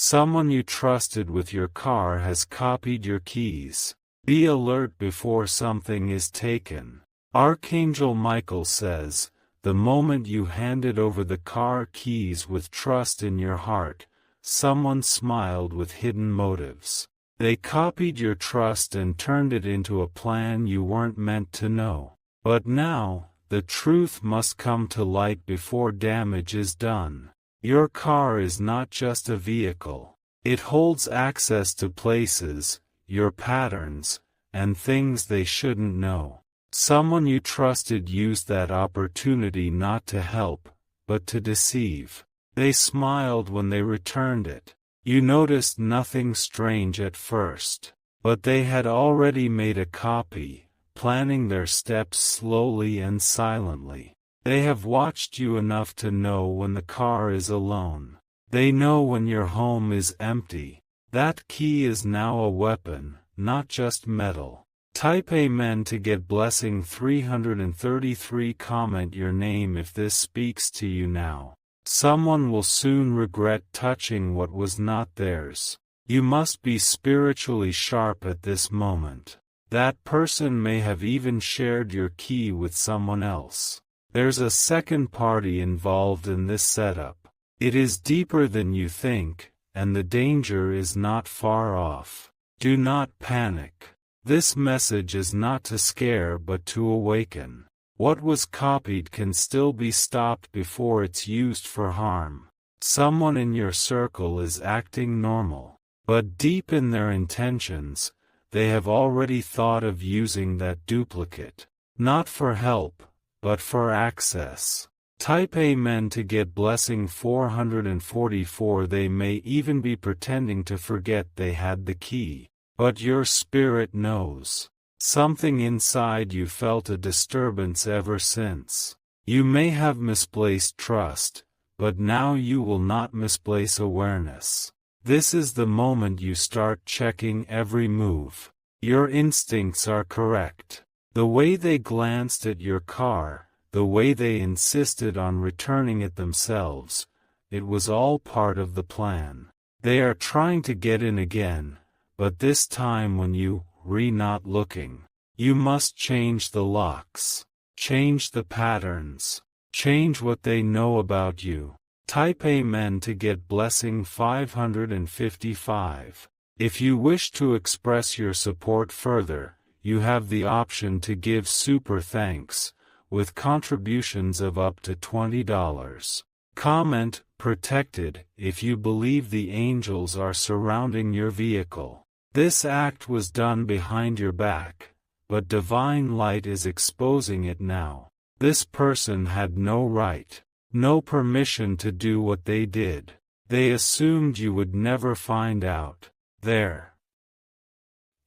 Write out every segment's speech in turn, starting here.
Someone you trusted with your car has copied your keys. Be alert before something is taken. Archangel Michael says, the moment you handed over the car keys with trust in your heart, someone smiled with hidden motives. They copied your trust and turned it into a plan you weren't meant to know. But now, the truth must come to light before damage is done. Your car is not just a vehicle. It holds access to places, your patterns, and things they shouldn't know. Someone you trusted used that opportunity not to help, but to deceive. They smiled when they returned it. You noticed nothing strange at first, but they had already made a copy, planning their steps slowly and silently. They have watched you enough to know when the car is alone. They know when your home is empty. That key is now a weapon, not just metal. Type Amen to get blessing 333. Comment your name if this speaks to you now. Someone will soon regret touching what was not theirs. You must be spiritually sharp at this moment. That person may have even shared your key with someone else. There's a second party involved in this setup. It is deeper than you think, and the danger is not far off. Do not panic. This message is not to scare but to awaken. What was copied can still be stopped before it's used for harm. Someone in your circle is acting normal, but deep in their intentions, they have already thought of using that duplicate. Not for help, but for access. Type Amen to get blessing 444. They may even be pretending to forget they had the key, but your spirit knows. Something inside you felt a disturbance ever since. You may have misplaced trust, but now you will not misplace awareness. This is the moment you start checking every move. Your instincts are correct. The way they glanced at your car, the way they insisted on returning it themselves, it was all part of the plan. They are trying to get in again, but this time when you not looking. You must change the locks. Change the patterns. Change what they know about you. Type Amen to get blessing 555. If you wish to express your support further, you have the option to give super thanks, with contributions of up to $20. Comment, protected, if you believe the angels are surrounding your vehicle. This act was done behind your back, but divine light is exposing it now. This person had no right, no permission to do what they did. They assumed you would never find out. There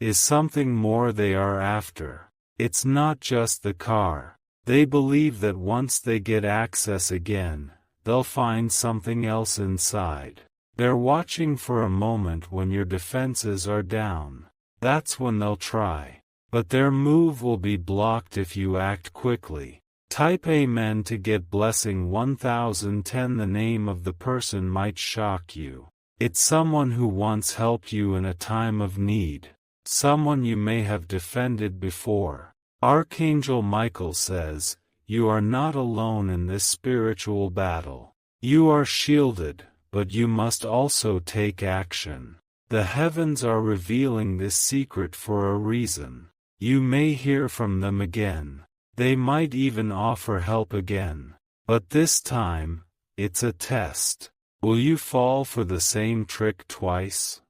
is something more they are after. It's not just the car. They believe that once they get access again, they'll find something else inside. They're watching for a moment when your defenses are down. That's when they'll try. But their move will be blocked if you act quickly. Type Amen to get blessing 1010. The name of the person might shock you. It's someone who once helped you in a time of need. Someone you may have defended before. Archangel Michael says, you are not alone in this spiritual battle. You are shielded, but you must also take action. The heavens are revealing this secret for a reason. You may hear from them again. They might even offer help again. But this time, it's a test. Will you fall for the same trick twice?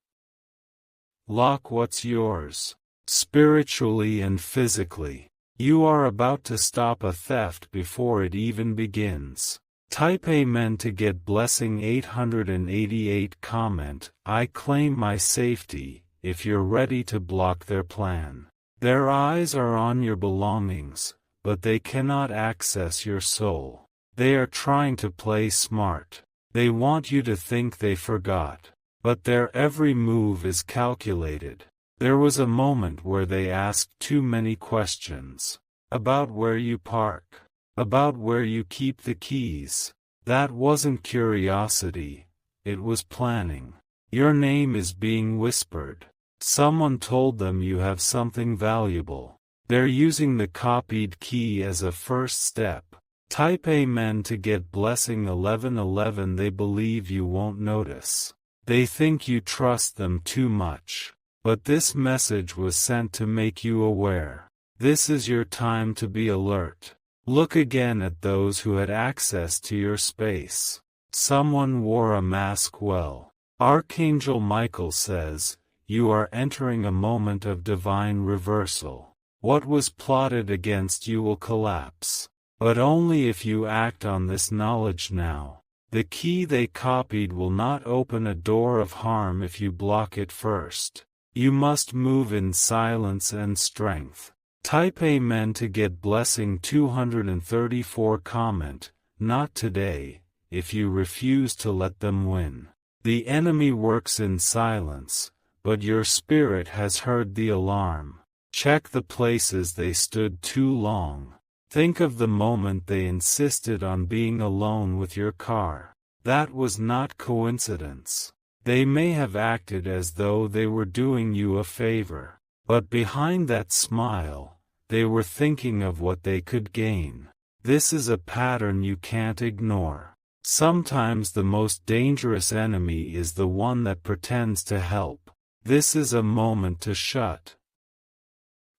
Lock what's yours. Spiritually and physically. You are about to stop a theft before it even begins. Type Amen to get blessing 888. Comment, I claim my safety, if you're ready to block their plan. Their eyes are on your belongings, but they cannot access your soul. They are trying to play smart. They want you to think they forgot. But their every move is calculated. There was a moment where they asked too many questions. About where you park. About where you keep the keys. That wasn't curiosity, it was planning. Your name is being whispered. Someone told them you have something valuable. They're using the copied key as a first step. Type Amen to get blessing 1111. They believe you won't notice. They think you trust them too much. But this message was sent to make you aware. This is your time to be alert. Look again at those who had access to your space. Someone wore a mask well. Archangel Michael says, you are entering a moment of divine reversal. What was plotted against you will collapse. But only if you act on this knowledge now. The key they copied will not open a door of harm if you block it first. You must move in silence and strength. Type Amen to get blessing 234. Comment, not today, if you refuse to let them win. The enemy works in silence, but your spirit has heard the alarm. Check the places they stood too long. Think of the moment they insisted on being alone with your car. That was not coincidence. They may have acted as though they were doing you a favor, but behind that smile, they were thinking of what they could gain. This is a pattern you can't ignore. Sometimes the most dangerous enemy is the one that pretends to help. This is a moment to shut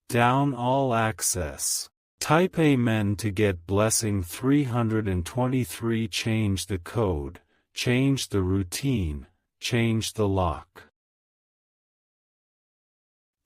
down all access. Type Amen to get blessing 323. Change the code, change the routine, change the lock.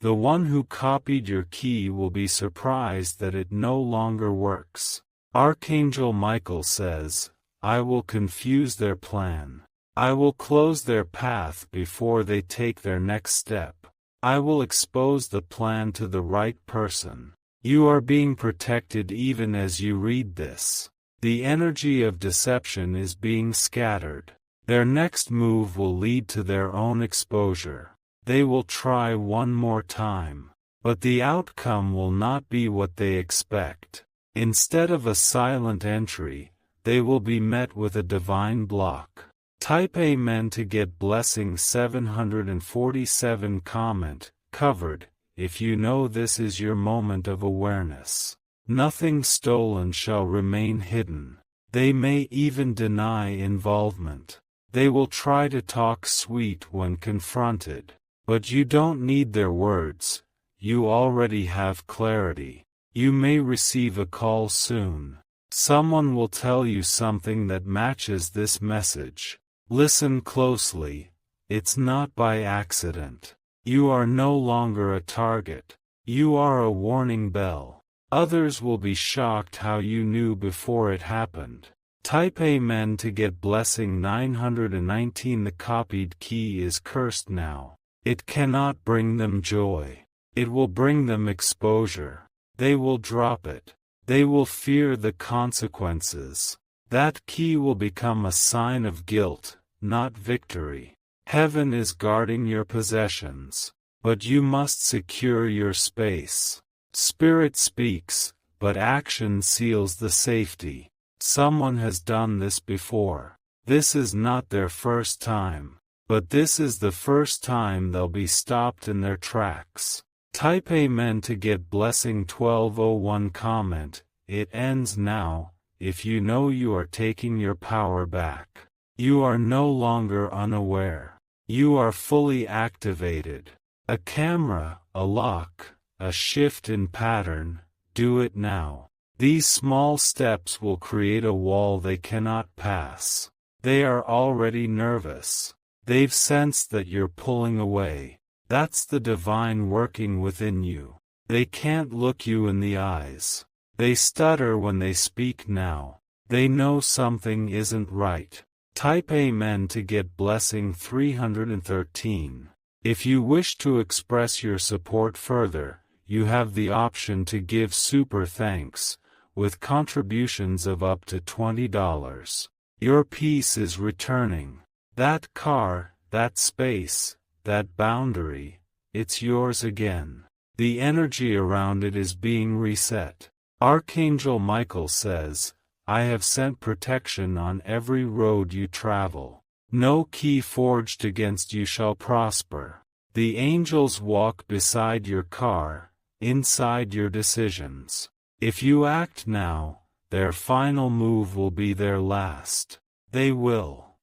The one who copied your key will be surprised that it no longer works. Archangel Michael says, I will confuse their plan. I will close their path before they take their next step. I will expose the plan to the right person. You are being protected even as you read this. The energy of deception is being scattered. Their next move will lead to their own exposure. They will try one more time, but the outcome will not be what they expect. Instead of a silent entry, they will be met with a divine block. Type Amen to get blessing 747. Comment, covered, if you know this is your moment of awareness. Nothing stolen shall remain hidden. They may even deny involvement. They will try to talk sweet when confronted. But you don't need their words. You already have clarity. You may receive a call soon. Someone will tell you something that matches this message. Listen closely. It's not by accident. You are no longer a target. You are a warning bell. Others will be shocked how you knew before it happened. Type Amen to get blessing 919. The copied key is cursed now. It cannot bring them joy. It will bring them exposure. They will drop it. They will fear the consequences. That key will become a sign of guilt, not victory. Heaven is guarding your possessions, but you must secure your space. Spirit speaks, but action seals the safety. Someone has done this before. This is not their first time. But this is the first time they'll be stopped in their tracks. Type Amen to get blessing 1201. Comment, it ends now, if you know you are taking your power back. You are no longer unaware. You are fully activated. A camera, a lock, a shift in pattern, do it now. These small steps will create a wall they cannot pass. They are already nervous. They've sensed that you're pulling away. That's the divine working within you. They can't look you in the eyes. They stutter when they speak now. They know something isn't right. Type Amen to get blessing 313. If you wish to express your support further, you have the option to give super thanks, with contributions of up to $20. Your peace is returning. That car, that space, that boundary, it's yours again. The energy around it is being reset. Archangel Michael says, I have sent protection on every road you travel. No key forged against you shall prosper. The angels walk beside your car, inside your decisions. If you act now, their final move will be their last. They will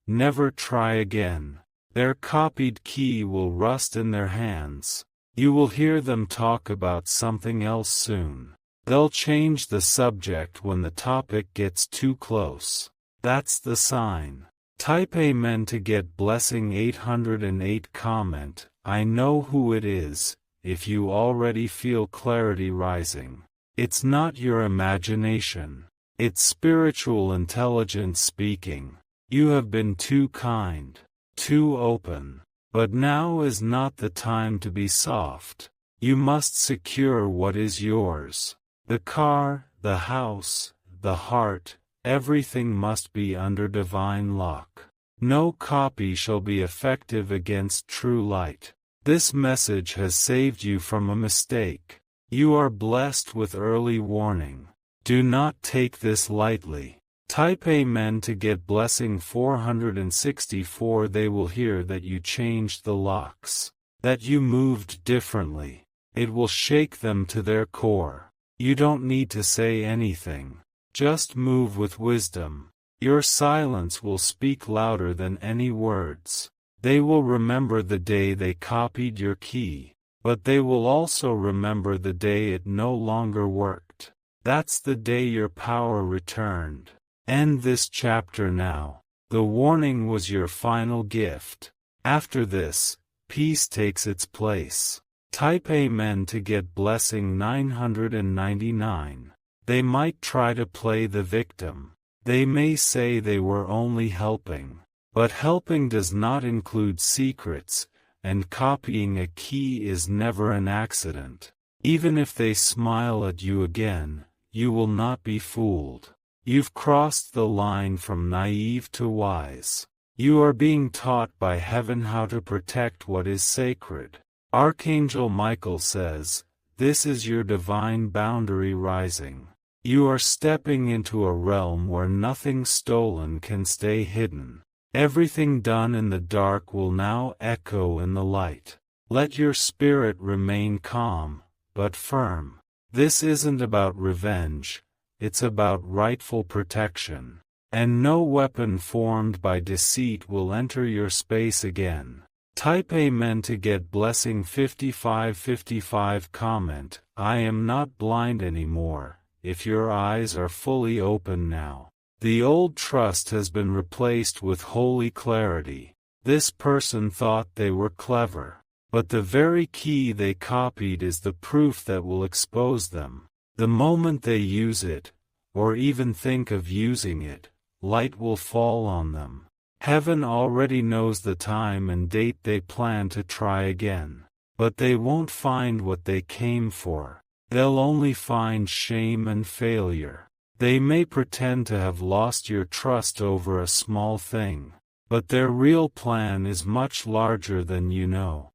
never try again. Their copied key will rust in their hands. You will hear them talk about something else soon. They'll change the subject when the topic gets too close. That's the sign. Type Amen to get blessing 808. Comment, I know who it is, if you already feel clarity rising. It's not your imagination. It's spiritual intelligence speaking. You have been too kind, too open. But now is not the time to be soft. You must secure what is yours. The car, the house, the heart, everything must be under divine lock. No copy shall be effective against true light. This message has saved you from a mistake. You are blessed with early warning. Do not take this lightly. Type Amen to get blessing 464. They will hear that you changed the locks, that you moved differently. It will shake them to their core. You don't need to say anything. Just move with wisdom. Your silence will speak louder than any words. They will remember the day they copied your key, but they will also remember the day it no longer worked. That's the day your power returned. End this chapter now. The warning was your final gift. After this, peace takes its place. Type Amen to get blessing 999. They might try to play the victim. They may say they were only helping. But helping does not include secrets, and copying a key is never an accident. Even if they smile at you again, you will not be fooled. You've crossed the line from naive to wise. You are being taught by heaven how to protect what is sacred. Archangel Michael says, this is your divine boundary rising. You are stepping into a realm where nothing stolen can stay hidden. Everything done in the dark will now echo in the light. Let your spirit remain calm, but firm. This isn't about revenge. It's about rightful protection. And no weapon formed by deceit will enter your space again. Type Amen to get blessing 5555. Comment, I am not blind anymore, if your eyes are fully open now. The old trust has been replaced with holy clarity. This person thought they were clever. But the very key they copied is the proof that will expose them. The moment they use it, or even think of using it, light will fall on them. Heaven already knows the time and date they plan to try again. But they won't find what they came for. They'll only find shame and failure. They may pretend to have lost your trust over a small thing, but their real plan is much larger than you know.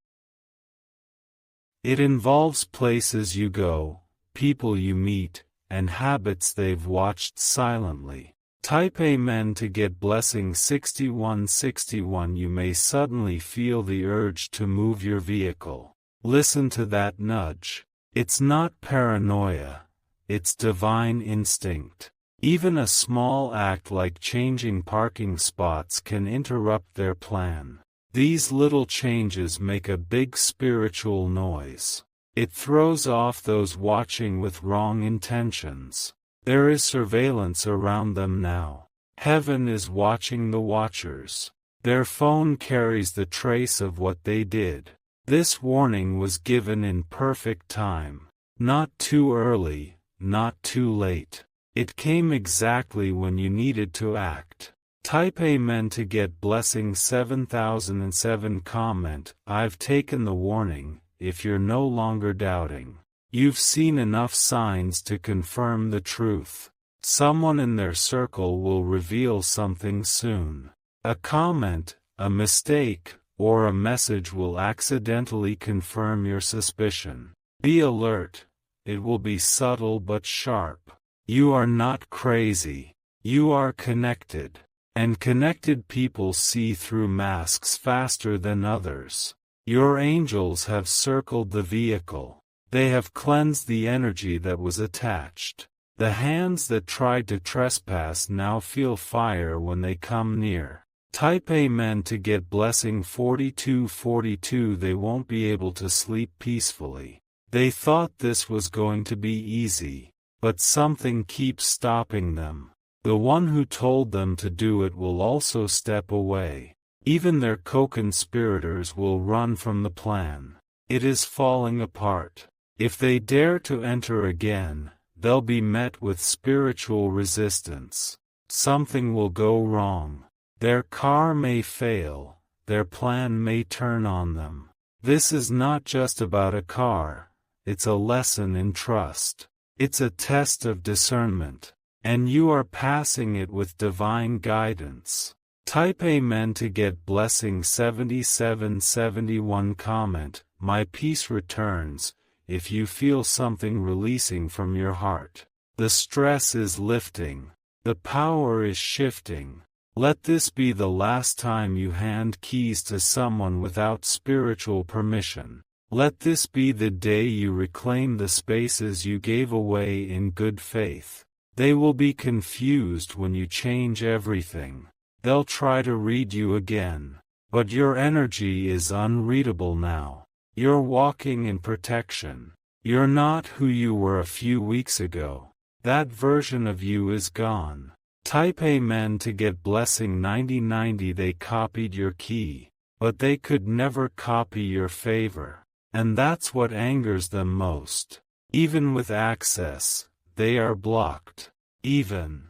It involves places you go, people you meet, and habits they've watched silently. Type Amen to get blessing 6161. You may suddenly feel the urge to move your vehicle. Listen to that nudge. It's not paranoia. It's divine instinct. Even a small act like changing parking spots can interrupt their plan. These little changes make a big spiritual noise. It throws off those watching with wrong intentions. There is surveillance around them now. Heaven is watching the watchers. Their phone carries the trace of what they did. This warning was given in perfect time. Not too early, not too late. It came exactly when you needed to act. Type Amen to get blessing 7007. Comment, I've taken the warning, if you're no longer doubting. You've seen enough signs to confirm the truth. Someone in their circle will reveal something soon. A comment, a mistake, or a message will accidentally confirm your suspicion. Be alert. It will be subtle but sharp. You are not crazy. You are connected. And connected people see through masks faster than others. Your angels have circled the vehicle. They have cleansed the energy that was attached. The hands that tried to trespass now feel fire when they come near. Type Amen to get blessing 4242. They won't be able to sleep peacefully. They thought this was going to be easy, but something keeps stopping them. The one who told them to do it will also step away. Even their co-conspirators will run from the plan. It is falling apart. If they dare to enter again, they'll be met with spiritual resistance. Something will go wrong. Their car may fail. Their plan may turn on them. This is not just about a car. It's a lesson in trust. It's a test of discernment. And you are passing it with divine guidance. Type Amen to get blessing 7771. Comment, my peace returns, if you feel something releasing from your heart. The stress is lifting. The power is shifting. Let this be the last time you hand keys to someone without spiritual permission. Let this be the day you reclaim the spaces you gave away in good faith. They will be confused when you change everything. They'll try to read you again. But your energy is unreadable now. You're walking in protection. You're not who you were a few weeks ago. That version of you is gone. Type Amen to get blessing 9090. They copied your key, but they could never copy your favor. And that's what angers them most. Even with access, they are blocked. Even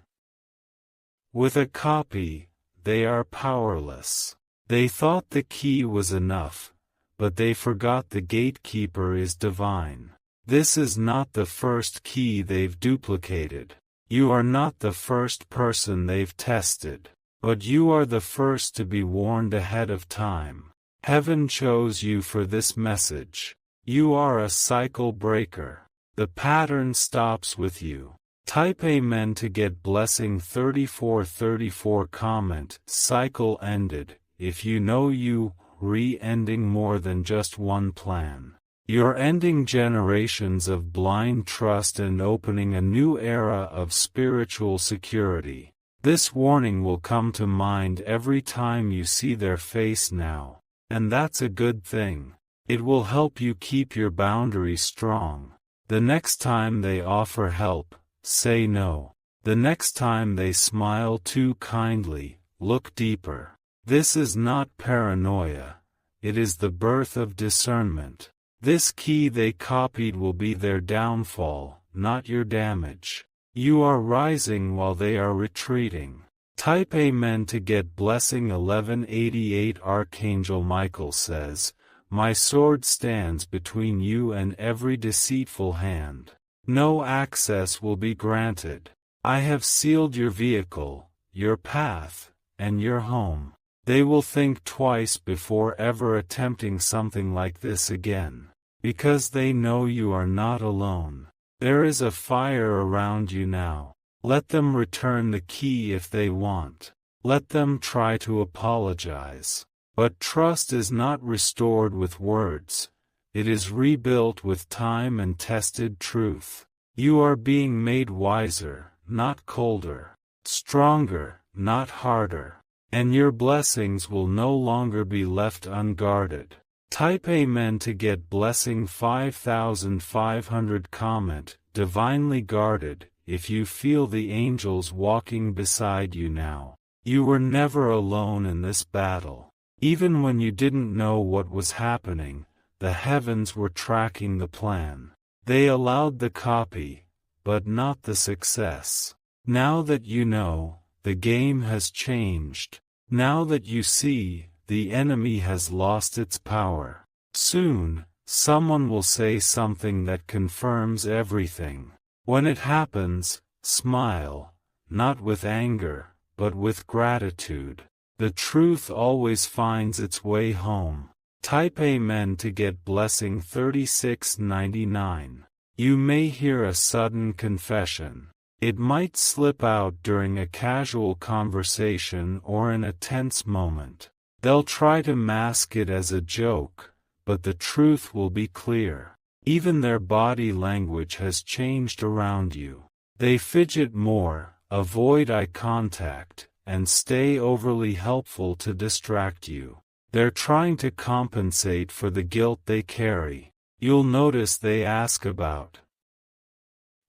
with a copy, they are powerless. They thought the key was enough, but they forgot the gatekeeper is divine. This is not the first key they've duplicated. You are not the first person they've tested, but you are the first to be warned ahead of time. Heaven chose you for this message. You are a cycle breaker. The pattern stops with you. Type Amen to get blessing 3434. Comment, cycle ended. If you know you, re-ending more than just one plan. You're ending generations of blind trust and opening a new era of spiritual security. This warning will come to mind every time you see their face now. And that's a good thing. It will help you keep your boundaries strong. The next time they offer help, say no. The next time they smile too kindly, look deeper. This is not paranoia. It is the birth of discernment. This key they copied will be their downfall, not your damage. You are rising while they are retreating. Type Amen to get blessing 1188. Archangel Michael says, my sword stands between you and every deceitful hand. No access will be granted. I have sealed your vehicle, your path, and your home. They will think twice before ever attempting something like this again. Because they know you are not alone. There is a fire around you now. Let them return the key if they want. Let them try to apologize. But trust is not restored with words. It is rebuilt with time and tested truth. You are being made wiser, not colder. Stronger, not harder. And your blessings will no longer be left unguarded. Type Amen to get blessing 5500. Comment, divinely guarded. If you feel the angels walking beside you now, you were never alone in this battle. Even when you didn't know what was happening, the heavens were tracking the plan. They allowed the copy, but not the success. Now that you know, the game has changed. Now that you see, the enemy has lost its power. Soon, someone will say something that confirms everything. When it happens, smile, not with anger, but with gratitude. The truth always finds its way home. Type Amen to get blessing 3699. You may hear a sudden confession. It might slip out during a casual conversation or in a tense moment. They'll try to mask it as a joke, but the truth will be clear. Even their body language has changed around you. They fidget more, avoid eye contact, and stay overly helpful to distract you. They're trying to compensate for the guilt they carry. You'll notice they ask about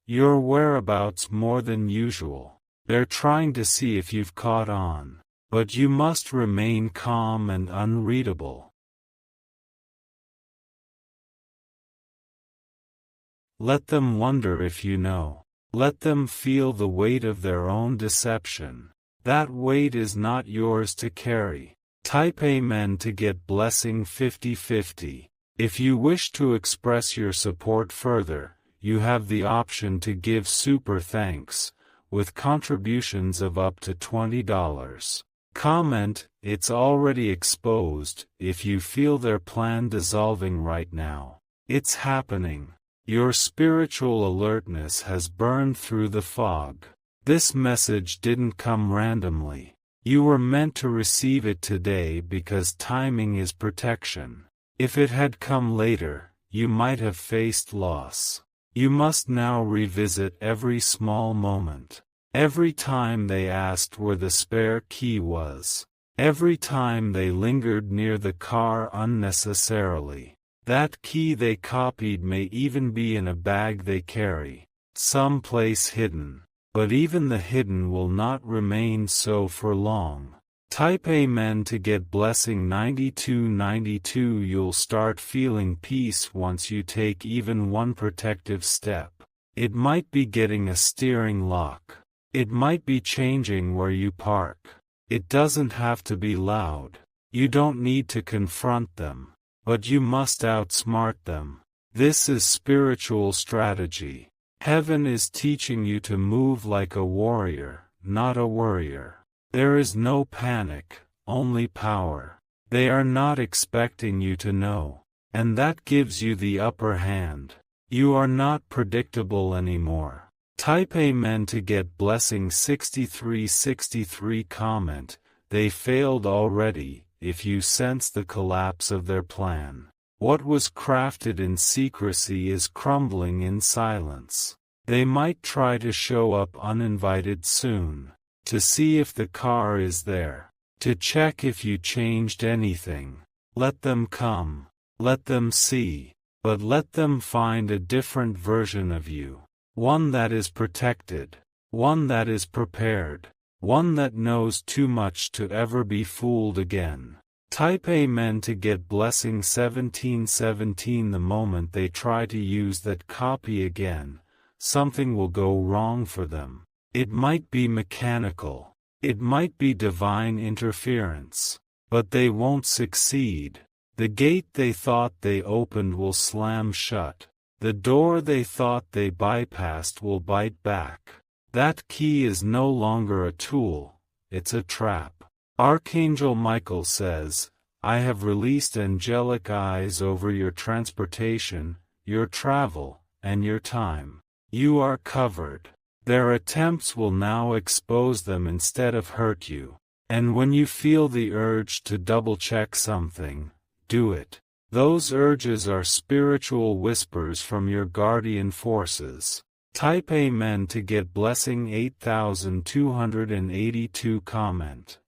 your whereabouts more than usual. They're trying to see if you've caught on, but you must remain calm and unreadable. Let them wonder if you know. Let them feel the weight of their own deception. That weight is not yours to carry. Type Amen to get blessing 50/50. If you wish to express your support further, you have the option to give super thanks, with contributions of up to $20. Comment, "It's already exposed," if you feel their plan dissolving right now. It's happening. Your spiritual alertness has burned through the fog. This message didn't come randomly. You were meant to receive it today because timing is protection. If it had come later, you might have faced loss. You must now revisit every small moment. Every time they asked where the spare key was. Every time they lingered near the car unnecessarily. That key they copied may even be in a bag they carry, someplace hidden. But even the hidden will not remain so for long. Type Amen to get blessing 9292. You'll start feeling peace once you take even one protective step. It might be getting a steering lock. It might be changing where you park. It doesn't have to be loud. You don't need to confront them. But you must outsmart them. This is spiritual strategy. Heaven is teaching you to move like a warrior, not a worrier. There is no panic, only power. They are not expecting you to know, and that gives you the upper hand. You are not predictable anymore. Type Amen to get blessing 6363. Comment, "They failed already," if you sense the collapse of their plan. What was crafted in secrecy is crumbling in silence. They might try to show up uninvited soon, to see if the car is there, to check if you changed anything. Let them come. Let them see. But let them find a different version of you. One that is protected. One that is prepared. One that knows too much to ever be fooled again. Type Amen to get blessing 1717. The moment they try to use that copy again, something will go wrong for them. It might be mechanical. It might be divine interference. But they won't succeed. The gate they thought they opened will slam shut. The door they thought they bypassed will bite back. That key is no longer a tool, it's a trap. Archangel Michael says, "I have released angelic eyes over your transportation, your travel, and your time. You are covered. Their attempts will now expose them instead of hurt you. And when you feel the urge to double-check something, do it. Those urges are spiritual whispers from your guardian forces." Type Amen to get blessing 8282. Comment,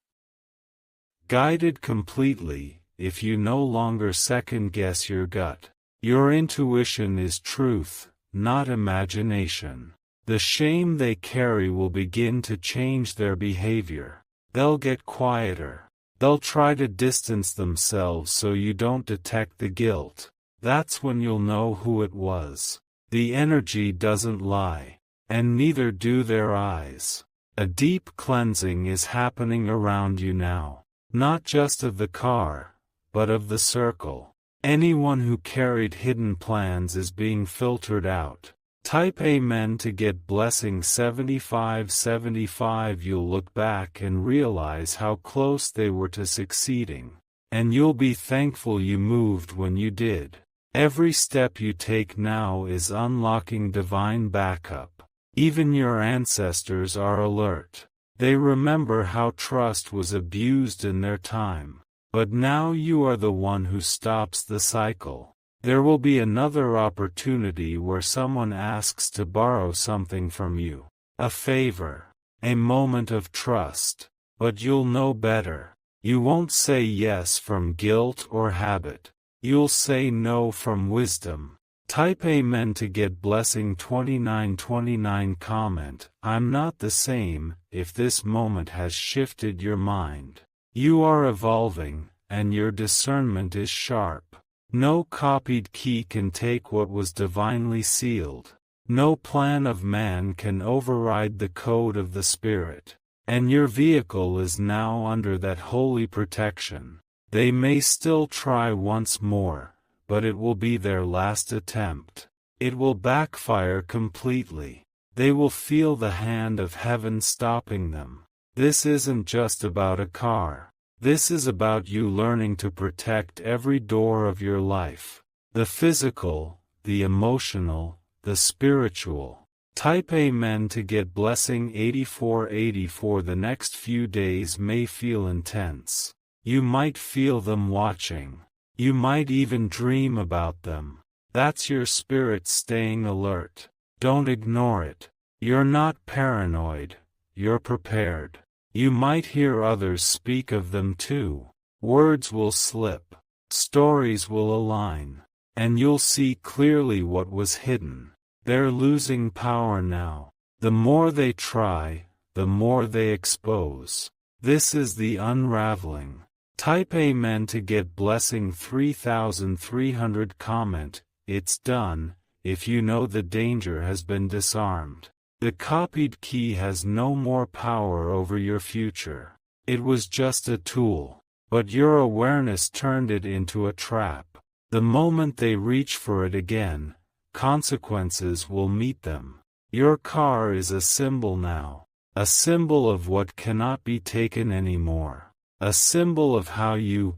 "Guided completely, if you no longer second-guess your gut. Your intuition is truth, not imagination. The shame they carry will begin to change their behavior. They'll get quieter. They'll try to distance themselves so you don't detect the guilt. That's when you'll know who it was. The energy doesn't lie, and neither do their eyes. A deep cleansing is happening around you now, not just of the car, but of the circle. Anyone who carried hidden plans is being filtered out. Type Amen to get blessing 7575. You'll look back and realize how close they were to succeeding, and you'll be thankful you moved when you did. Every step you take now is unlocking divine backup. Even your ancestors are alert. They remember how trust was abused in their time. But now you are the one who stops the cycle. There will be another opportunity where someone asks to borrow something from you. A favor. A moment of trust. But you'll know better. You won't say yes from guilt or habit. You'll say no from wisdom. Type Amen to get blessing 2929. Comment, I'm not the same, if this moment has shifted your mind. You are evolving, and your discernment is sharp. No copied key can take what was divinely sealed. No plan of man can override the code of the Spirit. And your vehicle is now under that holy protection. They may still try once more, but it will be their last attempt. It will backfire completely. They will feel the hand of heaven stopping them. This isn't just about a car. This is about you learning to protect every door of your life. The physical, the emotional, the spiritual. Type Amen to get blessing 8484. The next few days may feel intense. You might feel them watching. You might even dream about them. That's your spirit staying alert. Don't ignore it. You're not paranoid. You're prepared. You might hear others speak of them too. Words will slip. Stories will align. And you'll see clearly what was hidden. They're losing power now. The more they try, the more they expose. This is the unraveling. Type Amen to get blessing 3300. Comment, it's done, if you know the danger has been disarmed. The copied key has no more power over your future. It was just a tool. But your awareness turned it into a trap. The moment they reach for it again, consequences will meet them. Your car is a symbol now. A symbol of what cannot be taken anymore. A symbol of how you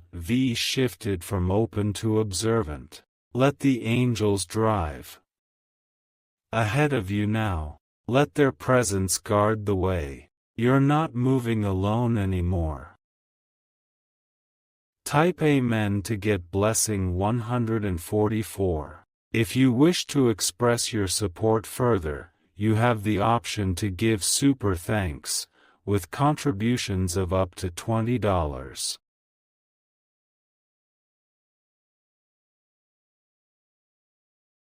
shifted from open to observant. Let the angels drive ahead of you now. Let their presence guard the way. You're not moving alone anymore. Type Amen to get blessing 144. If you wish to express your support further, you have the option to give super thanks, with contributions of up to $20.